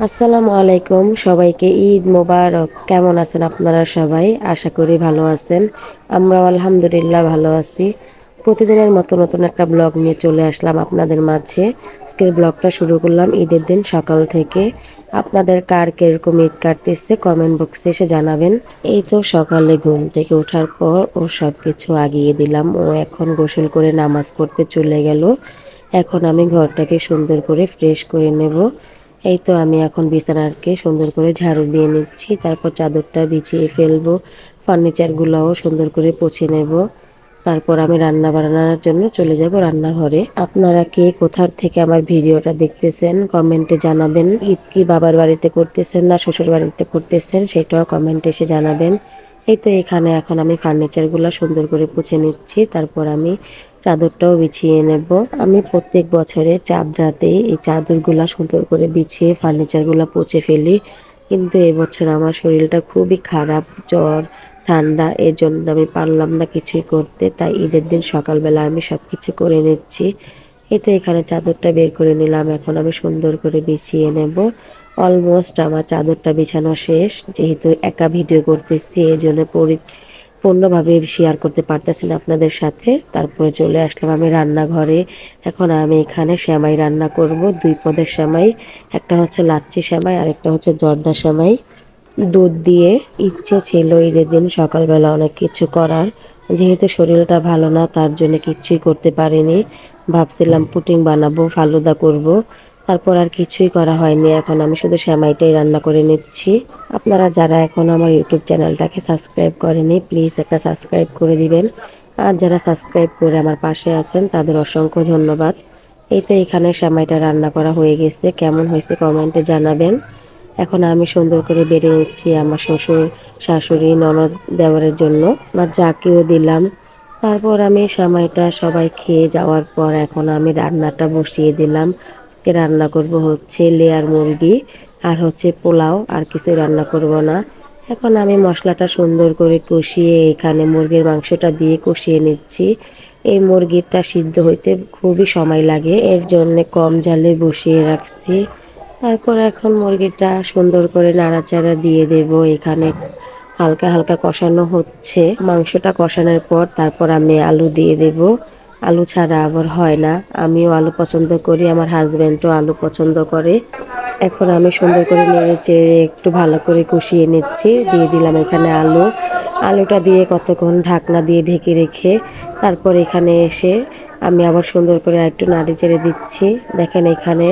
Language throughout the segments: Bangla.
আসসালামু আলাইকুম সবাইকে ঈদ মোবারক। কেমন আছেন আপনারা সবাই? আশা করি ভালো আছেন। আমরাও আলহামদুলিল্লাহ ভালো আছি। প্রতিদিনের মতো নতুন একটা ব্লগ নিয়ে চলে আসলাম আপনাদের মাঝে। আজকের ব্লগটা শুরু করলাম ঈদের দিন সকাল থেকে। আপনাদের কার কিরকম ঈদ কাটতেছে কমেন্ট বক্সে এসে জানাবেন। এই তো সকালে ঘুম থেকে ওঠার পর ও সব কিছু আগিয়ে দিলাম। ও এখন গোসল করে নামাজ পড়তে চলে গেল। এখন আমি ঘরটাকে সুন্দর করে ফ্রেশ করে নেব। এই তো আমি এখন বিছানাকে সুন্দর করে ঝাড়ু দিয়ে নিচ্ছি, তারপর চাদরটা বিছিয়ে ফেলবো, ফার্নিচারগুলোও সুন্দর করে পুছে নেব। তারপর আমি রান্না বান্নার জন্য চলে যাব রান্নাঘরে। আপনারা কে কোথার থেকে আমার ভিডিওটা দেখতেছেন কমেন্টে জানাবেন। ঈদ কি বাবার বাড়িতে করতেছেন না শ্বশুর বাড়িতে করতেছেন সেটাও কমেন্টে এসে জানাবেন। এই তো এখানে এখন আমি ফার্নিচারগুলো সুন্দর করে পুছে নিচ্ছি, তারপর আমি চাদরটাও বিছিয়ে নেব। আমি প্রত্যেক বছরে চাঁদ রাতে এই চাদরগুলা সুন্দর করে বিছিয়ে ফার্নিচারগুলা পুছে ফেলি, কিন্তু এবছর আমার শরীরটা খুবই খারাপ, জ্বর ঠান্ডা, এর জন্য আমি পারলাম না কিছুই করতে। তাই ঈদের দিন সকালবেলা আমি সবকিছু করে নিচ্ছি। এই তো এখানে চাদরটা বের করে নিলাম, এখন আমি সুন্দর করে বিছিয়ে নেব। অলমোস্ট আমার চাদরটা বিছানো শেষ, যেহেতু একা ভিডিও করতেছি এই জন্য পূর্ণভাবে শেয়ার করতে পারতেছি না আপনাদের সাথে। তারপরে চলে আসলাম আমি রান্নাঘরে। এখন আমি এখানে সেমাই রান্না করব, দুই পদের সেমাই। একটা হচ্ছে লাচ্ছি সেমাই আর একটা হচ্ছে জর্দা সেমাই দুধ দিয়ে। ইচ্ছে ছিল ঈদের দিন সকালবেলা অনেক কিছু করার, যেহেতু শরীরটা ভালো না তার জন্য কিচ্ছুই করতে পারিনি। ভাবছিলাম পুডিং বানাবো, ফালুদা করব, তারপর আর কিছুই করা হয়নি। এখন আমি শুধু সেমাইটাই রান্না করে নিচ্ছি। আপনারা যারা এখন আমার ইউটিউব চ্যানেলটাকে সাবস্ক্রাইব করেনি প্লিজ একটা সাবস্ক্রাইব করে দিবেন, আর যারা সাবস্ক্রাইব করে আমার পাশে আছেন তাদের অসংখ্য ধন্যবাদ। এই তো এখানে সেমাইটা রান্না করা হয়ে গেছে, কেমন হয়েছে কমেন্টে জানাবেন। এখন আমি সুন্দর করে বেড়ে নিচ্ছি আমার শ্বশুর শাশুড়ি ননদ দেওয়ারের জন্য, বা যাকেও দিলাম। তারপর আমি সেমাইটা সবাই খেয়ে যাওয়ার পর এখন আমি রান্নাটা বসিয়ে দিলাম। আজকে রান্না করব হচ্ছে লেয়ার মুরগি আর হচ্ছে পোলাও, আর কিছু রান্না করব না। এখন আমি মশলাটা সুন্দর করে কষিয়ে এখানে মুরগির মাংসটা দিয়ে কষিয়ে নিচ্ছি। এই মুরগিটা সিদ্ধ হইতে খুবই সময় লাগে, এর জন্য কম জালে বসিয়ে রাখছি। তারপর এখন মুরগিটা সুন্দর করে নাড়াচাড়া দিয়ে দেব। এখানে হালকা হালকা কষানো হচ্ছে, মাংসটা কষানোর পর তারপর আমি আলু দিয়ে দেব। আলু ছাড়া আবার হয় না, আমিও আলু পছন্দ করি, আমার হাজব্যান্ডও আলু পছন্দ করে। এখন আমি সুন্দর করে নেড়ে চেড়ে একটু ভালো করে কষিয়ে নিচ্ছি, দিয়ে দিলাম এখানে আলু। আলুটা দিয়ে কতক্ষণ ঢাকনা দিয়ে ঢেকে রেখে তারপর এখানে এসে আমি আবার সুন্দর করে একটু নাড়ি চেড়ে দিচ্ছি। দেখেন এখানে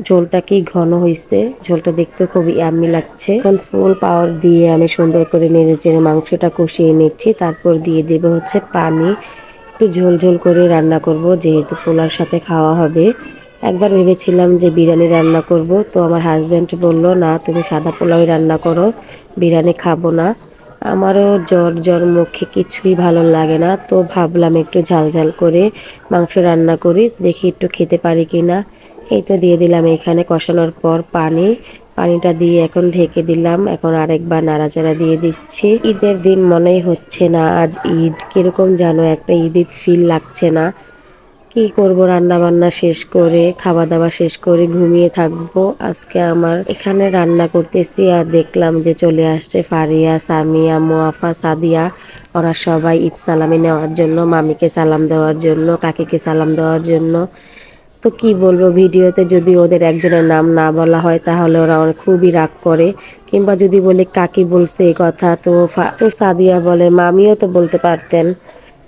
ঝোলটা কি ঘন হয়েছে, ঝোলটা দেখতে খুবই ইয়াম্মি লাগছে। এখন ফুল পাওয়ার দিয়ে আমি সুন্দর করে নেড়ে চেড়ে মাংসটা কষিয়ে নিচ্ছি, তারপর দিয়ে দেব হচ্ছে পানি। একটু ঝোল ঝোল করে রান্না করব, যেহেতু পোলার সাথে খাওয়া হবে। একবার ভেবেছিলাম যে বিরিয়ানি রান্না করব, তো আমার হাজব্যান্ড বলল না তুমি সাদা পোলাওই রান্না করো, বিরিয়ানি খাবো না। আমারও জ্বর জ্বর, মুখে কিছুই ভালো লাগে না, তো ভাবলাম একটু ঝাল ঝাল করে মাংস রান্না করি, দেখি একটু খেতে পারি কিনা। এই তো দিয়ে দিলাম এখানে কষানোর পর পানি। পানিটা দিয়ে এখন ঢেকে দিলাম, এখন আরেকবার নাড়াচাড়া দিয়ে দিচ্ছি। ঈদের দিন মনেই হচ্ছে না আজ ঈদ, কিরকম যেন একটা ঈদ ঈদ ফিল লাগছে না। কি করব, রান্না বান্না শেষ করে খাওয়া দাওয়া শেষ করে ঘুমিয়ে থাকবো। আজকে আমার এখানে রান্না করতেছি আর দেখলাম যে চলে আসছে ফারিয়া, সামিয়া, মুআফা, সাদিয়া। ওরা সবাই ঈদ সালামি নেওয়ার জন্য, মামিকে সালাম দেওয়ার জন্য, কাকিকে সালাম দেওয়ার জন্য। তো কি বলবো, ভিডিওতে যদি ওদের একজনের নাম না বলা হয় তাহলে ওরা খুবই রাগ করে, কিংবা যদি বলি কাকি বলছে এই কথা, তো সাদিয়া বলে মামিও তো বলতে পারতেন।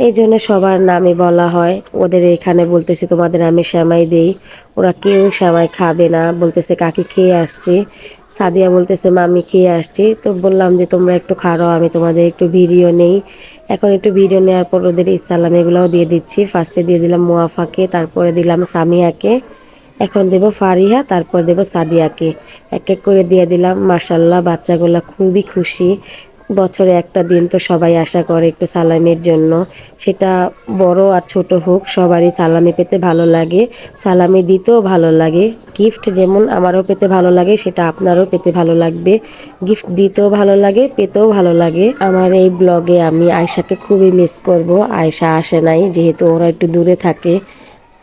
এই জন্য সবার নামই বলা হয়। ওদের এখানে বলতেছে তোমাদের আমি সেমাই দেই, ওরা কেউ সেমাই খাবে না, বলতেছে কাকি খেয়ে আসছি, সাদিয়া বলতেছে মামি খেয়ে আসছি। তো বললাম যে তোমরা একটু খারাও, আমি তোমাদের একটু ভিডিও নেই। এখন একটু ভিডিও নেওয়ার পর ওদের ইসালাম এগুলোও দিয়ে দিচ্ছি। ফার্স্টে দিয়ে দিলাম মুআফাকে, তারপরে দিলাম সামিয়াকে, এখন দেব ফারিহা, তারপর দেব সাদিয়াকে। এক এক করে দিয়ে দিলাম। মাশাল্লাহ বাচ্চাগুলা খুবই খুশি। বছরে একটা দিন তো সবাই আশা করে একটু সালামির জন্য, সেটা বড় আর ছোট হোক সবারই সালামি পেতে ভালো লাগে, সালামি দিতেও ভালো লাগে। গিফট যেমন আমারও পেতে ভালো লাগে, সেটা আপনারও পেতে ভালো লাগবে। গিফট দিতেও ভালো লাগে, পেতেও ভালো লাগে। আমার এই ব্লগে আমি আয়শাকে খুবই মিস করব। আয়শা আসে নাই, যেহেতু ওরা একটু দূরে থাকে,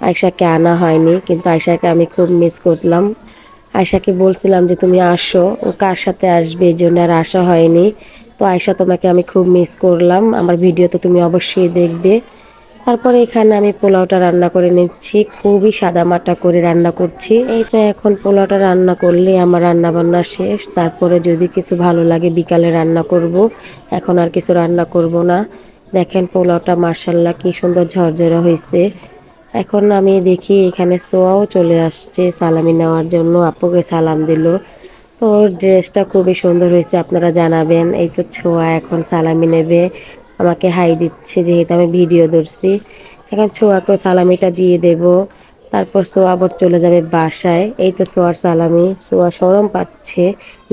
আয়শাকে আনা হয়নি, কিন্তু আয়শাকে আমি খুব মিস করলাম। আয়শাকে বলছিলাম যে তুমি আসো, ও কার সাথে আসবে এই জন্য আর আসা হয়নি। তো আয়শা তোমাকে আমি খুব মিস করলাম, আমার ভিডিও তো তুমি অবশ্যই দেখবে। তারপরে এখানে আমি পোলাওটা রান্না করে নিচ্ছি, খুবই সাদামাটা করে রান্না করছি। এই তো এখন পোলাওটা রান্না করলে আমার রান্না বান্না শেষ। তারপরে যদি কিছু ভালো লাগে বিকালে রান্না করব, এখন আর কিছু রান্না করব না। দেখেন পোলাওটা মাশাল্লাহ কি সুন্দর ঝরঝরা হয়েছে। এখন আমি দেখি এখানে সোয়াও চলে আসছে সালামি নেওয়ার জন্য, আপুকে সালাম দিল। তো ওর ড্রেসটা খুবই সুন্দর হয়েছে, আপনারা জানাবেন। এই তো ছোঁয়া এখন সালামি নেবে, আমাকে হাই দিচ্ছে যেহেতু আমি ভিডিও ধরছি। এখন ছোঁয়াকেও সালামিটা দিয়ে দেব, তারপর সোয়া আবার চলে যাবে বাসায়। এই তো সোয়ার সালামি, সোয়া শরম পাচ্ছে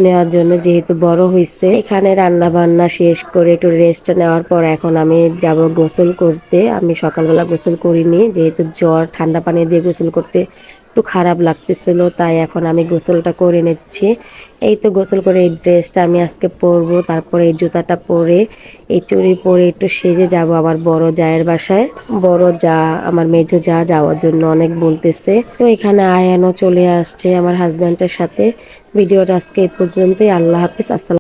নেওয়ার জন্য যেহেতু বড় হয়েছে। এখানে রান্না বান্না শেষ করে একটু রেস্ট নেওয়ার পর এখন আমি যাব গোসল করতে। আমি সকালবেলা গোসল করিনি যেহেতু জ্বর, ঠান্ডা পানি দিয়ে গোসল করতে একটু খারাপ লাগতেছিল, তাই এখন আমি গোসলটা করে নিচ্ছি। এই তো গোসল করে এই ড্রেসটা আমি আজকে পরবো, তারপরে এই জুতাটা পরে এই চুড়ি পরে একটু সেজে যাব আবার বড় জায়ের বাসায়। বড় যা আমার মেজো যা যাওয়ার জন্য অনেক বলতেছে। তো এখানে আয়ানও চলে আসছে আমার হাজব্যান্ডের সাথে। ভিডিওটা আজকে এই পর্যন্তই। আল্লাহ হাফেজ। আসসালাম।